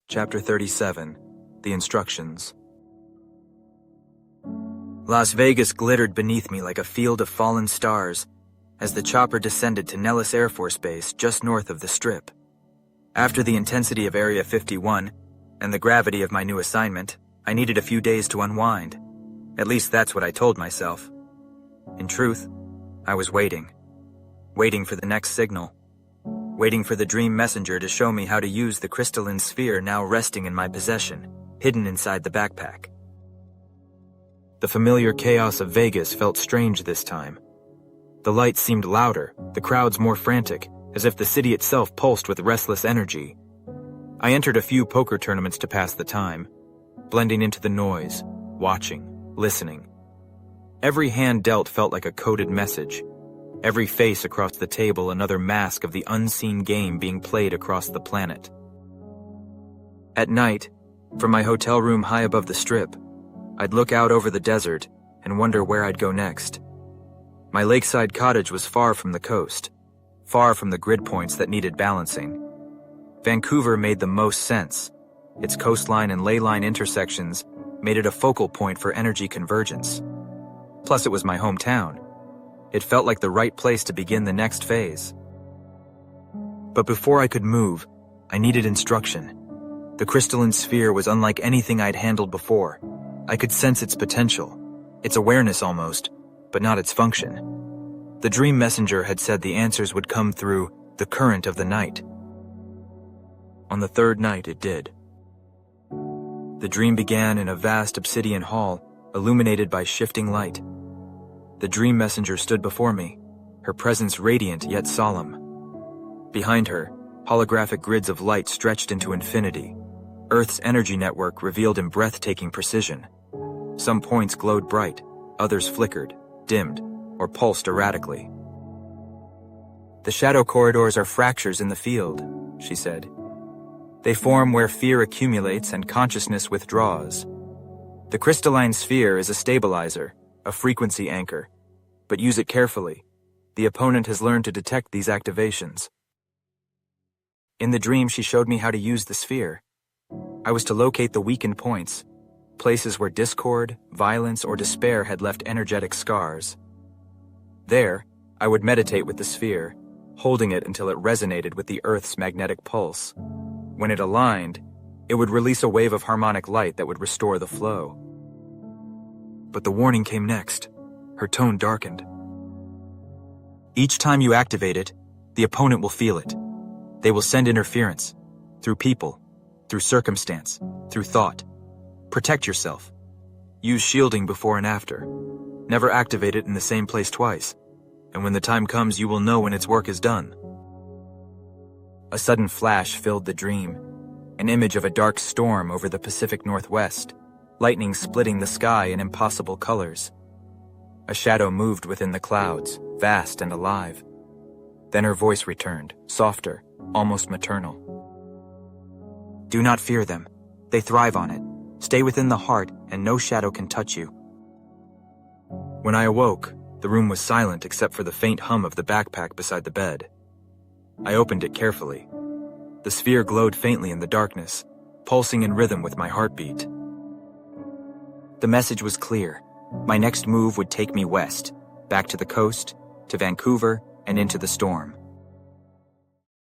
Chapter 37, The Instructions. Las Vegas glittered beneath me like a field of fallen stars as the chopper descended to Nellis Air Force Base just north of the Strip. After the intensity of Area 51 and the gravity of my new assignment, I needed a few days to unwind. At least that's what I told myself. In truth, I was waiting for the next signal. Waiting for the dream messenger to show me how to use the crystalline sphere now resting in my possession, hidden inside the backpack. The familiar chaos of Vegas felt strange this time. The lights seemed louder, the crowds more frantic, as if the city itself pulsed with restless energy. I entered a few poker tournaments to pass the time, blending into the noise, watching, listening. Every hand dealt felt like a coded message. Every face across the table another mask of the unseen game being played across the planet. At night, from my hotel room high above the Strip, I'd look out over the desert and wonder where I'd go next. My lakeside cottage was far from the coast, far from the grid points that needed balancing. Vancouver made the most sense. Its coastline and ley line intersections made it a focal point for energy convergence. Plus, it was my hometown. It felt like the right place to begin the next phase. But before I could move, I needed instruction. The crystalline sphere was unlike anything I'd handled before. I could sense its potential, its awareness almost, but not its function. The dream messenger had said the answers would come through the current of the night. On the third night, it did. The dream began in a vast obsidian hall, illuminated by shifting light. The dream messenger stood before me, her presence radiant yet solemn. Behind her, holographic grids of light stretched into infinity. Earth's energy network revealed in breathtaking precision. Some points glowed bright, others flickered, dimmed, or pulsed erratically. "The shadow corridors are fractures in the field," she said. "They form where fear accumulates and consciousness withdraws. The crystalline sphere is a stabilizer, a frequency anchor, but use it carefully. The opponent has learned to detect these activations." In the dream, she showed me how to use the sphere. I was to locate the weakened points, places where discord, violence, or despair had left energetic scars. There, I would meditate with the sphere, holding it until it resonated with the Earth's magnetic pulse. When it aligned, it would release a wave of harmonic light that would restore the flow. But the warning came next. Her tone darkened. "Each time you activate it, the opponent will feel it. They will send interference, through people, through circumstance, through thought. Protect yourself. Use shielding before and after. Never activate it in the same place twice, and when the time comes, you will know when its work is done." A sudden flash filled the dream, an image of a dark storm over the Pacific Northwest, lightning splitting the sky in impossible colors. A shadow moved within the clouds, vast and alive. Then her voice returned, softer, almost maternal. "Do not fear them. They thrive on it. Stay within the heart, and no shadow can touch you." When I awoke, the room was silent except for the faint hum of the backpack beside the bed. I opened it carefully. The sphere glowed faintly in the darkness, pulsing in rhythm with my heartbeat. The message was clear. My next move would take me west, back to the coast, to Vancouver, and into the storm.